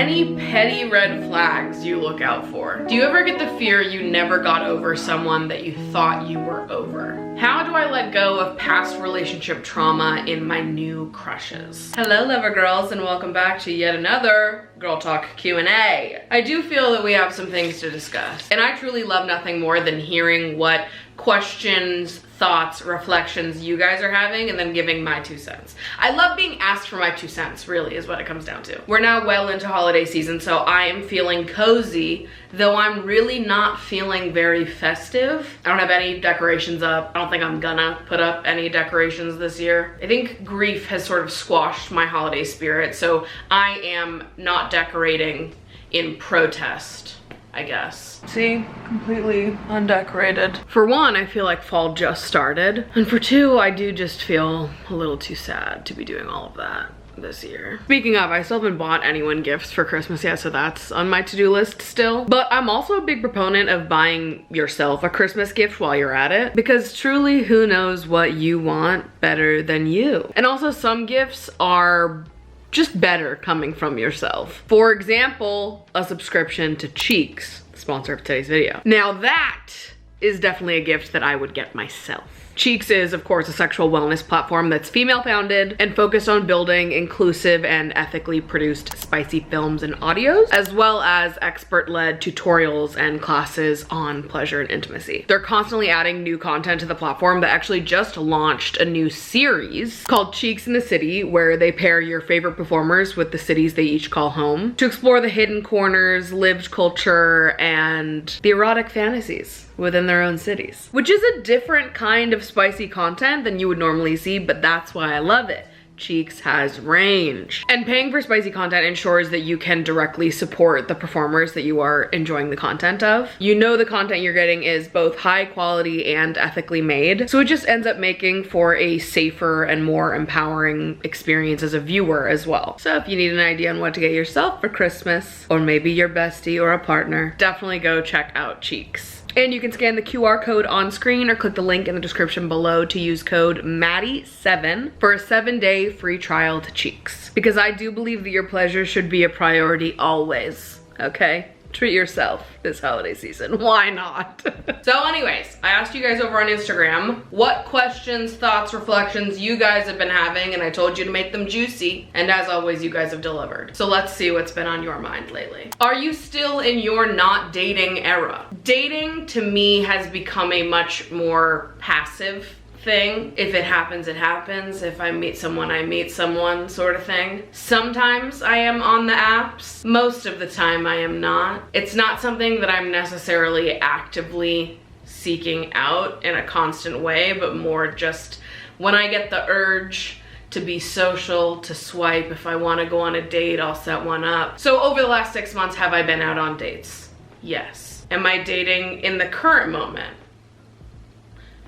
any petty red flags you look out for? Do you ever get the fear you never got over someone that you thought you were over? How do I let go of past relationship trauma in my new crushes? Hello, lover girls, and welcome back to yet another Girl Talk Q&A. I do feel that we have some things to discuss, and I truly love nothing more than hearing what questions, thoughts, reflections you guys are having and then giving my 2 cents. I love being asked for my 2 cents, really, is what it comes down to. We're now well into holiday season, so I am feeling cozy, though I'm really not feeling very festive. I don't have any decorations up. I don't think I'm gonna put up any decorations this year. I think grief has sort of squashed my holiday spirit, so I am not decorating in protest, I guess. See, completely undecorated. For one, I feel like fall just started. And for two, I do just feel a little too sad to be doing all of that this year. Speaking of, I still haven't bought anyone gifts for Christmas yet, so that's on my to-do list still. But I'm also a big proponent of buying yourself a Christmas gift while you're at it, because truly, who knows what you want better than you? And also, some gifts are just better coming from yourself. For example, a subscription to Cheeks, the sponsor of today's video. Now that is definitely a gift that I would get myself. Cheeks is, of course, a sexual wellness platform that's female founded and focused on building inclusive and ethically produced spicy films and audios, as well as expert-led tutorials and classes on pleasure and intimacy. They're constantly adding new content to the platform that actually just launched a new series called Cheeks in the City, where they pair your favorite performers with the cities they each call home to explore the hidden corners, lived culture, and the erotic fantasies within their own cities, which is a different kind of spicy content than you would normally see, but that's why I love it. Cheeks has range. And paying for spicy content ensures that you can directly support the performers that you are enjoying the content of. You know the content you're getting is both high quality and ethically made, so it just ends up making for a safer and more empowering experience as a viewer as well. So if you need an idea on what to get yourself for Christmas, or maybe your bestie or a partner, definitely go check out Cheeks. And you can scan the QR code on screen or click the link in the description below to use code Maddie7 for a 7-day free trial to Cheeks. Because I do believe that your pleasure should be a priority always, okay? Treat yourself this holiday season. Why not? So anyways, I asked you guys over on Instagram what questions, thoughts, reflections you guys have been having, and I told you to make them juicy. And as always, you guys have delivered. So let's see what's been on your mind lately. Are you still in your not dating era? Dating to me has become a much more passive thing. If it happens, it happens. If I meet someone, I meet someone sort of thing. Sometimes I am on the apps. Most of the time I am not. It's not something that I'm necessarily actively seeking out in a constant way, but more just when I get the urge to be social, to swipe. If I want to go on a date, I'll set one up. So over the last 6 months, have I been out on dates? Yes. Am I dating in the current moment?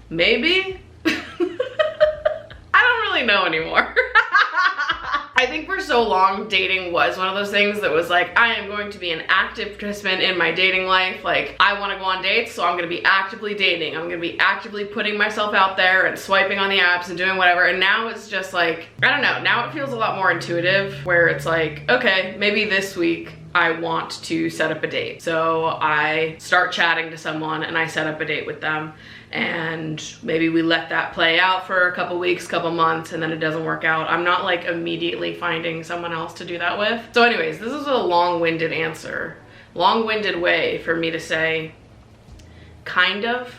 Maybe? I don't really know anymore. I think for so long, dating was one of those things that was like, I am going to be an active participant in my dating life. Like, I want to go on dates, so I'm going to be actively dating. I'm going to be actively putting myself out there and swiping on the apps and doing whatever. And now it's just like, I don't know. Now it feels a lot more intuitive, where it's like, okay, maybe this week I want to set up a date. So I start chatting to someone and I set up a date with them. And maybe we let that play out for a couple weeks, couple months, and then it doesn't work out. I'm not like immediately finding someone else to do that with. So anyways, this is a long-winded answer. Long-winded way for me to say, kind of,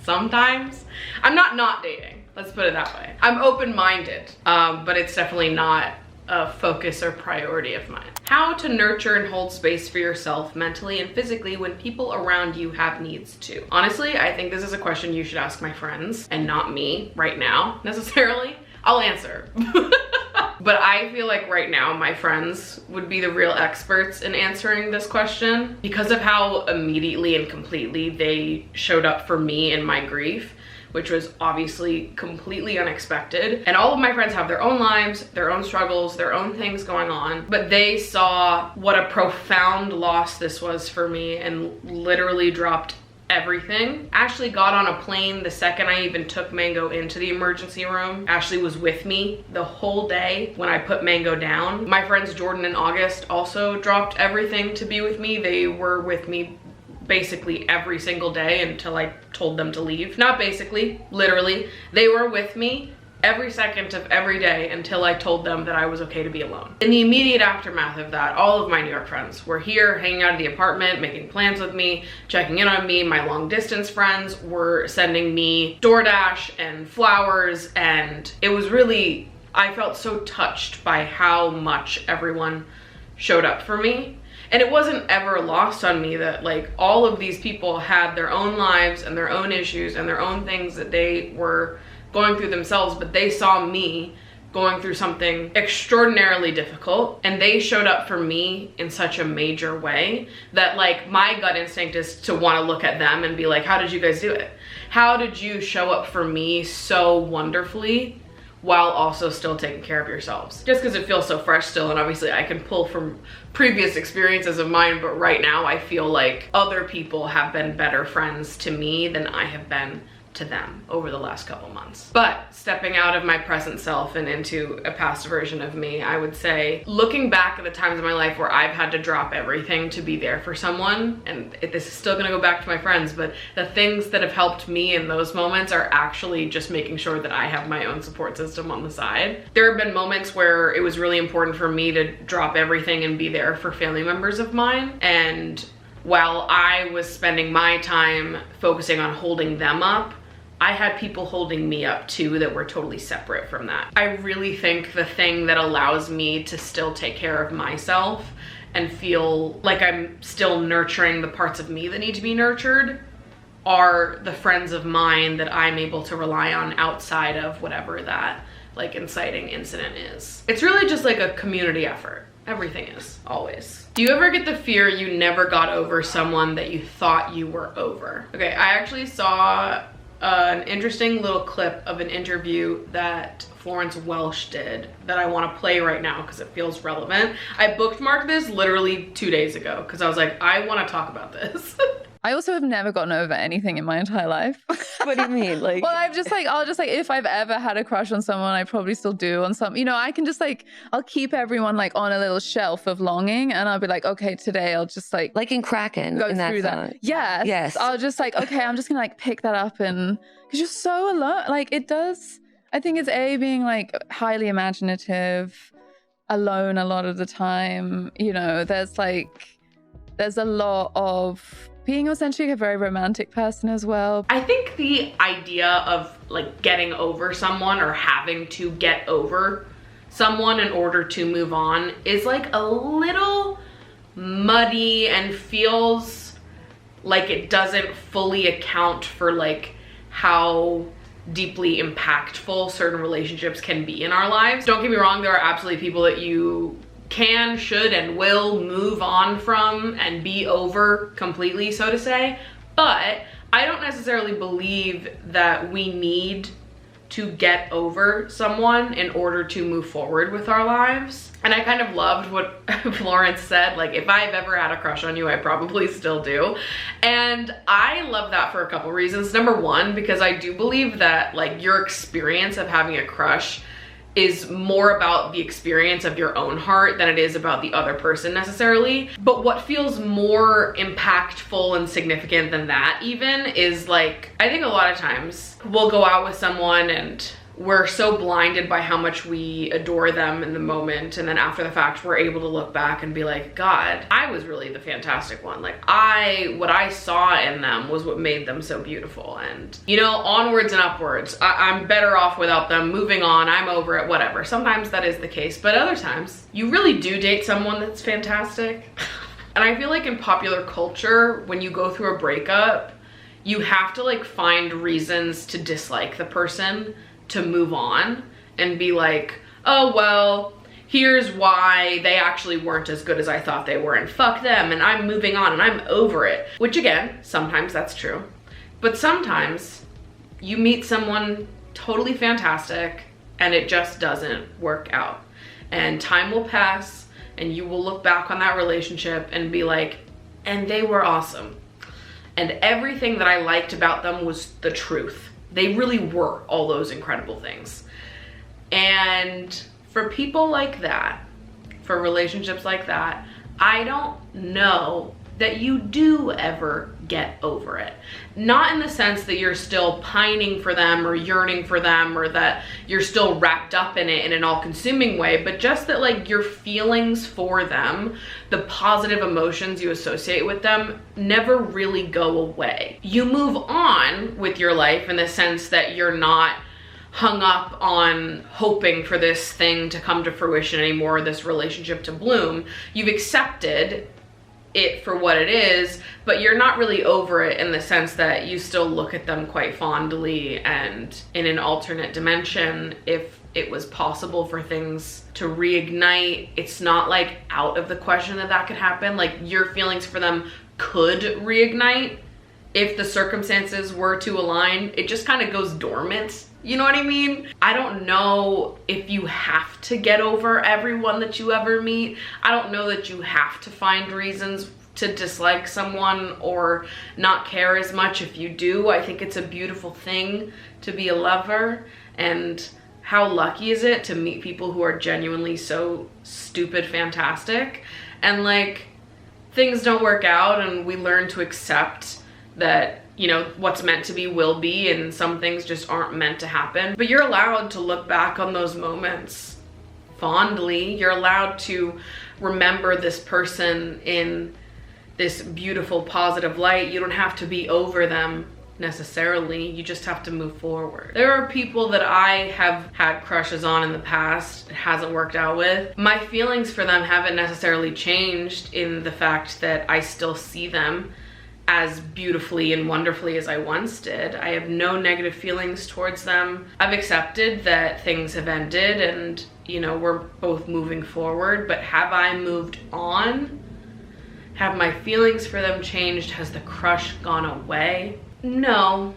sometimes. I'm not dating, let's put it that way. I'm open-minded, but it's definitely not a focus or priority of mine. How to nurture and hold space for yourself mentally and physically when people around you have needs too. Honestly, I think this is a question you should ask my friends and not me right now necessarily. I'll answer. But I feel like right now my friends would be the real experts in answering this question because of how immediately and completely they showed up for me in my grief, which was obviously completely unexpected. And all of my friends have their own lives, their own struggles, their own things going on, but they saw what a profound loss this was for me and literally dropped everything. Ashley got on a plane the second I even took Mango into the emergency room. Ashley was with me the whole day when I put Mango down. My friends Jordan and August also dropped everything to be with me. They were with me basically every single day until I told them to leave. Not basically, literally. They were with me every second of every day until I told them that I was okay to be alone. In the immediate aftermath of that, all of my New York friends were here, hanging out of the apartment, making plans with me, checking in on me. My long distance friends were sending me DoorDash and flowers, and it was really, I felt so touched by how much everyone showed up for me. And it wasn't ever lost on me that like all of these people had their own lives and their own issues and their own things that they were going through themselves, but they saw me going through something extraordinarily difficult, and they showed up for me in such a major way that like my gut instinct is to want to look at them and be like, how did you guys do it? How did you show up for me so wonderfully while also still taking care of yourselves? Just because it feels so fresh still, and obviously I can pull from previous experiences of mine, but right now I feel like other people have been better friends to me than I have been to them over the last couple months. But stepping out of my present self and into a past version of me, I would say, looking back at the times in my life where I've had to drop everything to be there for someone, and this is still gonna go back to my friends, but the things that have helped me in those moments are actually just making sure that I have my own support system on the side. There have been moments where it was really important for me to drop everything and be there for family members of mine, and while I was spending my time focusing on holding them up, I had people holding me up too that were totally separate from that. I really think the thing that allows me to still take care of myself and feel like I'm still nurturing the parts of me that need to be nurtured are the friends of mine that I'm able to rely on outside of whatever that like inciting incident is. It's really just like a community effort. Everything is, always. Do you ever get the fear you never got over someone that you thought you were over? Okay, I actually saw an interesting little clip of an interview that Florence Welch did that I want to play right now because it feels relevant. I bookmarked this literally 2 days ago because I was like, I want to talk about this. I also have never gotten over anything in my entire life. What do you mean? Like, well, I'll just like, if I've ever had a crush on someone, I probably still do on some, you know, I can just like, I'll keep everyone like on a little shelf of longing, and I'll be like, okay, today I'll just like in Kraken, go in through that. Yes. Yes. I'll just like, okay, I'm just gonna like pick that up, and because you're so alone, like it does, I think it's being like highly imaginative, alone a lot of the time, you know, there's a lot of being essentially a very romantic person as well. I think the idea of like getting over someone or having to get over someone in order to move on is like a little muddy and feels like it doesn't fully account for like how deeply impactful certain relationships can be in our lives. Don't get me wrong, there are absolutely people that you can, should, and will move on from and be over completely, so to say. But I don't necessarily believe that we need to get over someone in order to move forward with our lives. And I kind of loved what Florence said, like, if I've ever had a crush on you, I probably still do. And I love that for a couple reasons. Number one, because I do believe that like your experience of having a crush is more about the experience of your own heart than it is about the other person necessarily. But what feels more impactful and significant than that even is like, I think a lot of times we'll go out with someone and we're so blinded by how much we adore them in the moment, and then after the fact we're able to look back and be like, God, I was really the fantastic one. Like what I saw in them was what made them so beautiful, and you know, onwards and upwards. I'm better off without them, moving on, I'm over it, whatever. Sometimes that is the case, but other times you really do date someone that's fantastic. And I feel like in popular culture, when you go through a breakup, you have to like find reasons to dislike the person to move on and be like, oh, well, here's why they actually weren't as good as I thought they were, and fuck them, and I'm moving on and I'm over it. Which again, sometimes that's true. But sometimes you meet someone totally fantastic and it just doesn't work out. And time will pass and you will look back on that relationship and be like, and they were awesome. and everything that I liked about them was the truth. They really were all those incredible things. And for people like that, for relationships like that, I don't know that you do ever get over it. Not in the sense that you're still pining for them or yearning for them, or that you're still wrapped up in it in an all-consuming way, but just that like your feelings for them, the positive emotions you associate with them, never really go away. You move on with your life in the sense that you're not hung up on hoping for this thing to come to fruition anymore, this relationship to bloom. You've accepted it for what it is, but you're not really over it in the sense that you still look at them quite fondly, and in an alternate dimension, if it was possible for things to reignite, it's not like out of the question that that could happen. Like your feelings for them could reignite if the circumstances were to align. It just kind of goes dormant. You know what I mean? I don't know if you have to get over everyone that you ever meet. I don't know that you have to find reasons to dislike someone or not care as much if you do. I think it's a beautiful thing to be a lover, and how lucky is it to meet people who are genuinely so stupid fantastic, and like things don't work out and we learn to accept that, you know, what's meant to be will be, and some things just aren't meant to happen. But you're allowed to look back on those moments fondly. You're allowed to remember this person in this beautiful, positive light. You don't have to be over them necessarily. You just have to move forward. There are people that I have had crushes on in the past, it hasn't worked out with. My feelings for them haven't necessarily changed in the fact that I still see them as beautifully and wonderfully as I once did. I have no negative feelings towards them. I've accepted that things have ended and, you know, we're both moving forward, but have I moved on? Have my feelings for them changed? Has the crush gone away? No,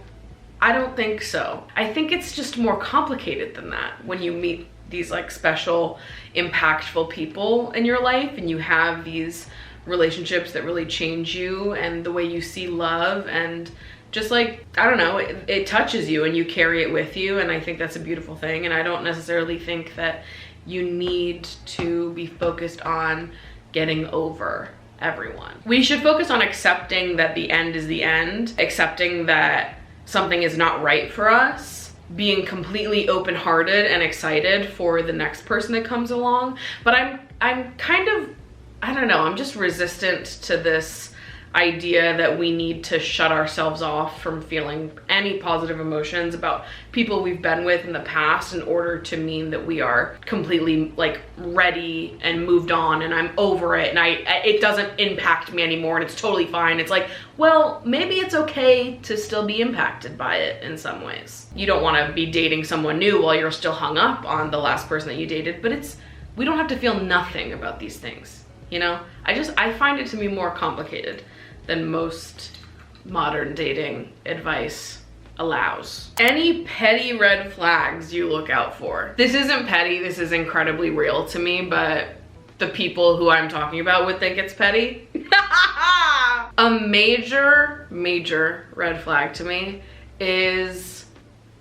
I don't think so. I think it's just more complicated than that when you meet these like special, impactful people in your life, and you have these relationships that really change you and the way you see love, and just like, I don't know, it touches you and you carry it with you, and I think that's a beautiful thing. And I don't necessarily think that you need to be focused on getting over everyone. We should focus on accepting that the end is the end, accepting that something is not right for us, being completely open-hearted and excited for the next person that comes along. But I'm kind of, I don't know, I'm just resistant to this idea that we need to shut ourselves off from feeling any positive emotions about people we've been with in the past in order to mean that we are completely like ready and moved on and I'm over it and it doesn't impact me anymore and it's totally fine. It's like, well, maybe it's okay to still be impacted by it in some ways. You don't want to be dating someone new while you're still hung up on the last person that you dated, but we don't have to feel nothing about these things. You know, I find it to be more complicated than most modern dating advice allows. Any petty red flags you look out for? This isn't petty, this is incredibly real to me, but the people who I'm talking about would think it's petty. A major red flag to me is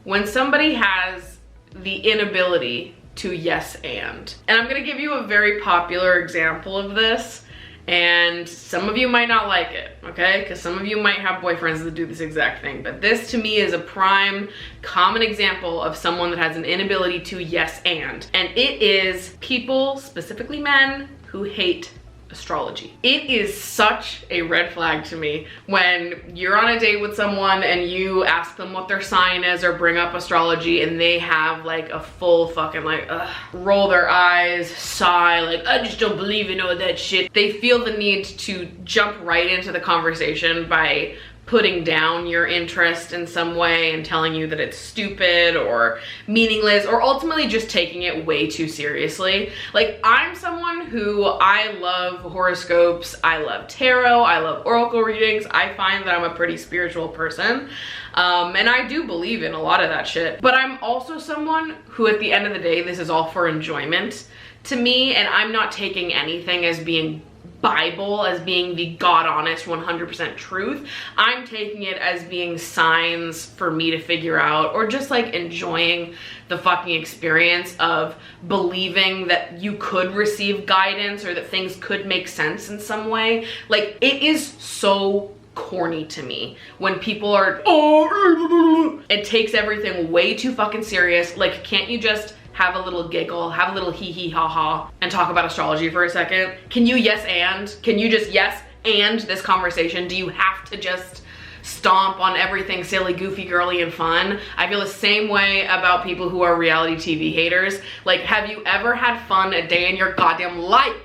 when somebody has the inability to yes and. And I'm gonna give you a very popular example of this, and some of you might not like it, okay? Because some of you might have boyfriends that do this exact thing, but this to me is a prime common example of someone that has an inability to yes and it is people, specifically men, who hate astrology. It is such a red flag to me when you're on a date with someone and you ask them what their sign is or bring up astrology and they have like a full fucking like roll their eyes, sigh, like I just don't believe in all that shit. They feel the need to jump right into the conversation by putting down your interest in some way and telling you that it's stupid or meaningless, or ultimately just taking it way too seriously. Like, I'm someone who, I love horoscopes, I love tarot, I love oracle readings. I find that I'm a pretty spiritual person, and I do believe in a lot of that shit. But I'm also someone who, at the end of the day, this is all for enjoyment to me, and I'm not taking anything as being Bible, as being the God honest 100% truth. I'm taking it as being signs for me to figure out, or just like enjoying the fucking experience of believing that you could receive guidance or that things could make sense in some way. Like, it is so corny to me when people are, oh, it takes everything way too fucking serious. Like, can't you just have a little giggle, have a little hee hee ha ha, and talk about astrology for a second? Can you yes and? Can you just yes and this conversation? Do you have to just stomp on everything silly, goofy, girly, and fun? I feel the same way about people who are reality TV haters. Like, have you ever had fun a day in your goddamn life?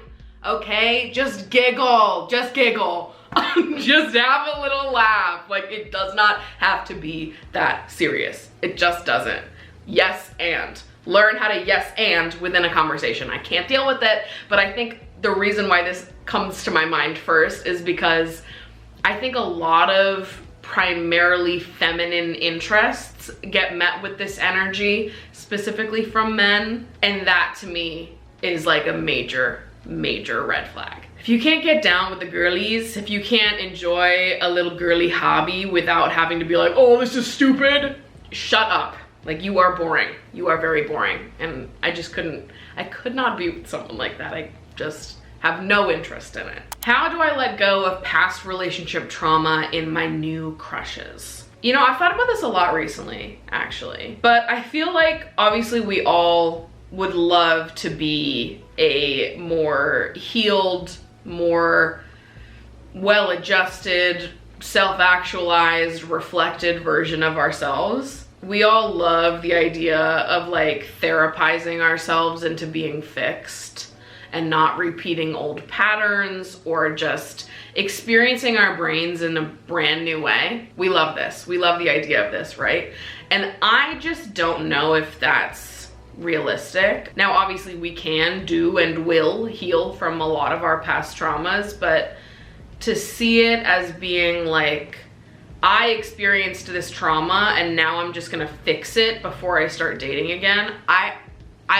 Okay, just giggle, just giggle. Just have a little laugh. Like, it does not have to be that serious. It just doesn't. Yes and. Learn how to yes and within a conversation. I can't deal with it, but I think the reason why this comes to my mind first is because I think a lot of primarily feminine interests get met with this energy, specifically from men, and that to me is like a major red flag. If you can't get down with the girlies, if you can't enjoy a little girly hobby without having to be like, oh, this is stupid, shut up. Like, you are boring. You are very boring. And I could not be with someone like that. I just have no interest in it. How do I let go of past relationship trauma in my new crushes? You know, I've thought about this a lot recently, actually. But I feel like, obviously, we all would love to be a more healed, more well-adjusted, self-actualized, reflected version of ourselves. We all love the idea of like therapizing ourselves into being fixed and not repeating old patterns or just experiencing our brains in a brand new way. We love this. We love the idea of this, right? And I just don't know if that's realistic. Now, obviously we can do and will heal from a lot of our past traumas, but to see it as being like, I experienced this trauma and now I'm just gonna fix it before I start dating again, I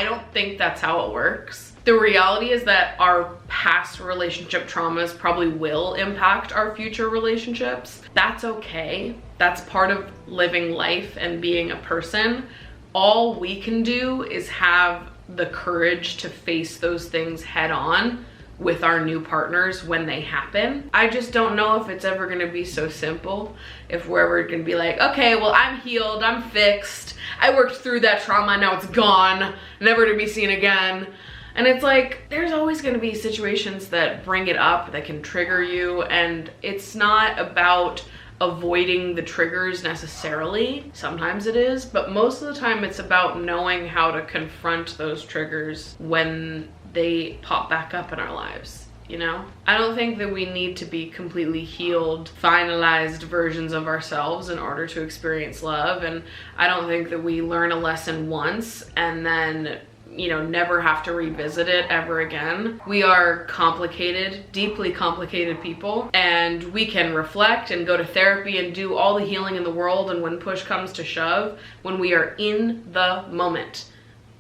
don't think that's how it works. The reality is that our past relationship traumas probably will impact our future relationships. That's okay. That's part of living life and being a person. All we can do is have the courage to face those things head on with our new partners when they happen. I just don't know if it's ever gonna be so simple, if we're ever gonna be like, okay, well, I'm healed, I'm fixed, I worked through that trauma, now it's gone, never to be seen again. And it's like, there's always gonna be situations that bring it up, that can trigger you, and it's not about avoiding the triggers necessarily. Sometimes it is, but most of the time it's about knowing how to confront those triggers when they pop back up in our lives, you know? I don't think that we need to be completely healed, finalized versions of ourselves in order to experience love, and I don't think that we learn a lesson once and then, you know, never have to revisit it ever again. We are complicated, deeply complicated people, and we can reflect and go to therapy and do all the healing in the world, and when push comes to shove, when we are in the moment,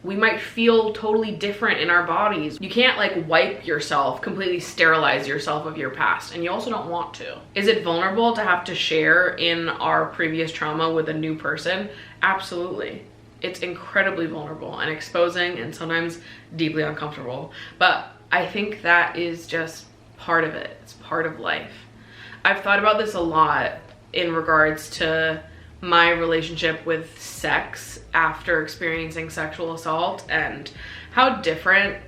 we might feel totally different in our bodies. You can't like wipe yourself, completely sterilize yourself of your past, and you also don't want to. Is it vulnerable to have to share in our previous trauma with a new person? Absolutely. It's incredibly vulnerable and exposing and sometimes deeply uncomfortable. But I think that is just part of it. It's part of life. I've thought about this a lot in regards to my relationship with sex after experiencing sexual assault and how different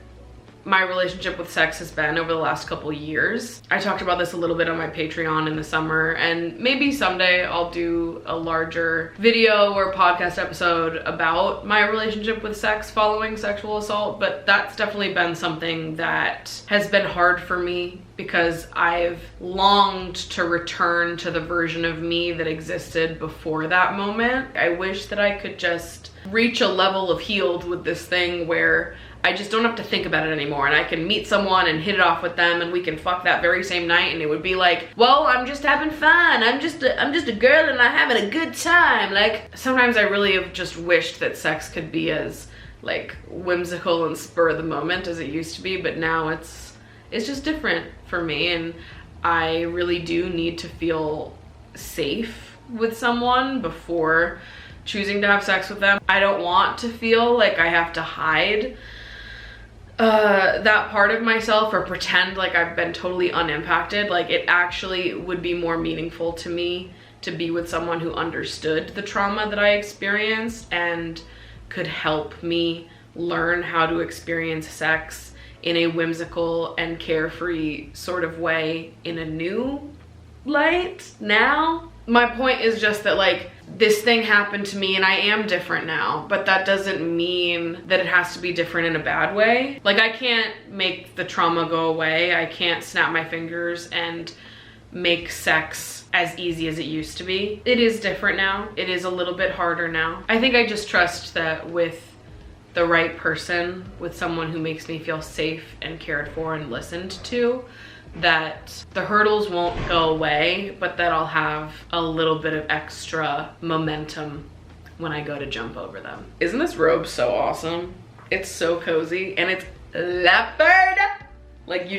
my relationship with sex has been over the last couple years. I talked about this a little bit on my Patreon in the summer, and maybe someday I'll do a larger video or podcast episode about my relationship with sex following sexual assault, but that's definitely been something that has been hard for me because I've longed to return to the version of me that existed before that moment. I wish that I could just reach a level of healed with this thing where I just don't have to think about it anymore, and I can meet someone and hit it off with them and we can fuck that very same night, and it would be like, well, I'm just having fun. I'm just a girl and I'm having a good time. Like, sometimes I really have just wished that sex could be as like whimsical and spur of the moment as it used to be, but now it's it's just different for me, and I really do need to feel safe with someone before choosing to have sex with them. I don't want to feel like I have to hide that part of myself or pretend like I've been totally unimpacted. Like, it actually would be more meaningful to me to be with someone who understood the trauma that I experienced and could help me learn how to experience sex in a whimsical and carefree sort of way in a new light now. My point is just that, like, this thing happened to me and I am different now, but that doesn't mean that it has to be different in a bad way. Like, I can't make the trauma go away. I can't snap my fingers and make sex as easy as it used to be. It is different now. It is a little bit harder now. I think I just trust that with the right person, with someone who makes me feel safe and cared for and listened to, that the hurdles won't go away, but that I'll have a little bit of extra momentum when I go to jump over them. Isn't this robe so awesome? It's so cozy and it's leopard. Like,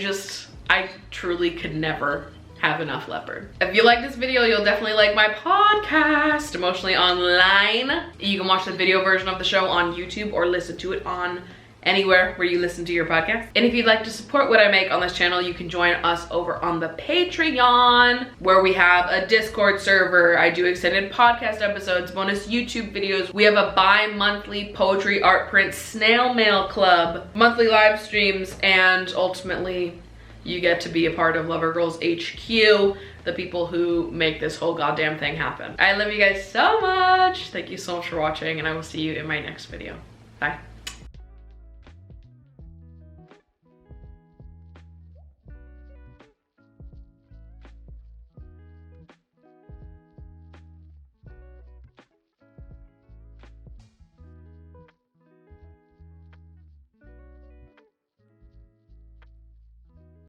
I truly could never have enough leopard. If you like this video, you'll definitely like my podcast, Emotionally Online. You can watch the video version of the show on YouTube or listen to it on anywhere where you listen to your podcast. And if you'd like to support what I make on this channel, you can join us over on the Patreon, where we have a Discord server. I do extended podcast episodes, bonus YouTube videos. We have a bi-monthly poetry art print snail mail club, monthly live streams, and ultimately you get to be a part of Lover Girls HQ, the people who make this whole goddamn thing happen. I love you guys so much. Thank you so much for watching, and I will see you in my next video. Bye.